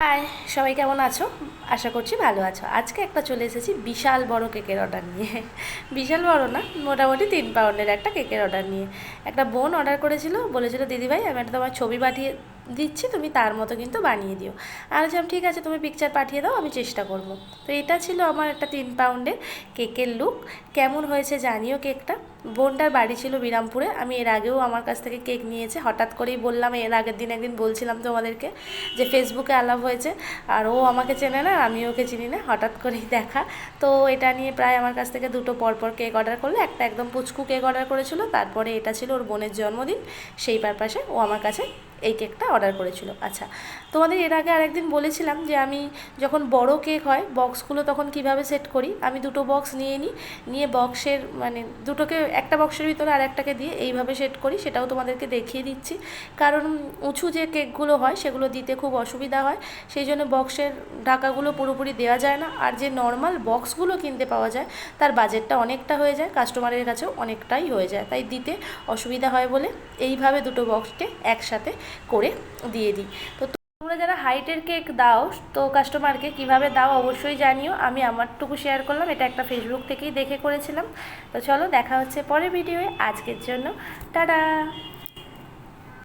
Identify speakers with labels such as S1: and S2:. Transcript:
S1: High, সবাই কেমন আছো? আশা করছি ভালো আছো। আজকে একটা চলে এসেছি বিশাল বড় কেকের অর্ডার নিয়ে। বিশাল বড় না, মোটামুটি 3 পাউন্ডের একটা কেকের অর্ডার নিয়ে। একটা বোন অর্ডার করেছিল, বলেছিল দিদিভাই আমি একটা তোমার ছবি পাঠিয়ে দিচ্ছি, তুমি তার মতো কিন্তু বানিয়ে দিও। আর বলছিলাম ঠিক আছে, তুমি পিকচার পাঠিয়ে দাও, আমি চেষ্টা করব। তো এটা ছিল আমার একটা 3 পাউন্ডের কেকের লুক। কেমন হয়েছে জানিও কেকটা। বোনটার বাড়ি ছিল বিরামপুরে, আমি এর আগেও আমার কাছ থেকে কেক নিয়েছে। হঠাৎ করেই বললাম, এর আগের দিন একদিন বলছিলাম তোমাদেরকে যে ফেসবুকে আলাপ হয়েছে, আর ও আমাকে চেনে না, আমি ওকে চিনি না, হঠাৎ করেই দেখা। তো এটা নিয়ে প্রায় আমার কাছ থেকে দুটো পরপর কেক অর্ডার করলো। একটা একদম পুচকু কেক অর্ডার করেছিল, তারপরে এটা ছিল ওর বোনের জন্মদিন, সেই পারপাসে ও আমার কাছে এই কেকটা অর্ডার করেছিল। আচ্ছা, তোমাদের এর আগে আরেকদিন বলেছিলাম যে আমি যখন বড় কেক হয় বক্সগুলো তখন কিভাবে সেট করি। আমি দুটো বক্স নিয়ে বক্সের মানে দুটোকে একটা বক্সের ভিতরে আর একটাকে দিয়ে এইভাবে সেট করি, সেটাও তোমাদেরকে দেখিয়ে দিচ্ছি। কারণ উঁচু যে কেকগুলো হয় সেগুলো দিতে খুব অসুবিধা হয়, সেই জন্য বক্সের ঢাকাগুলো পুরোপুরি দেওয়া যায় না। আর যে নর্মাল বক্সগুলো কিনতে পাওয়া যায় তার বাজেটটা অনেকটা হয়ে যায়, কাস্টমারের কাছেও অনেকটাই হয়ে যায়, তাই দিতে অসুবিধা হয় বলে এইভাবে দুটো বক্সকে একসাথে করে দিয়ে দিই। তো তোমরা যারা হাইটের কেক দাও, তো কাস্টমারকে কিভাবে দাও অবশ্যই জানিও। আমি আমারটুকু শেয়ার করলাম, এটা একটা ফেসবুক থেকেই দেখে করেছিলাম। তো চলো দেখা হচ্ছে পরের ভিডিওয়ে। আজকের জন্য টাটা।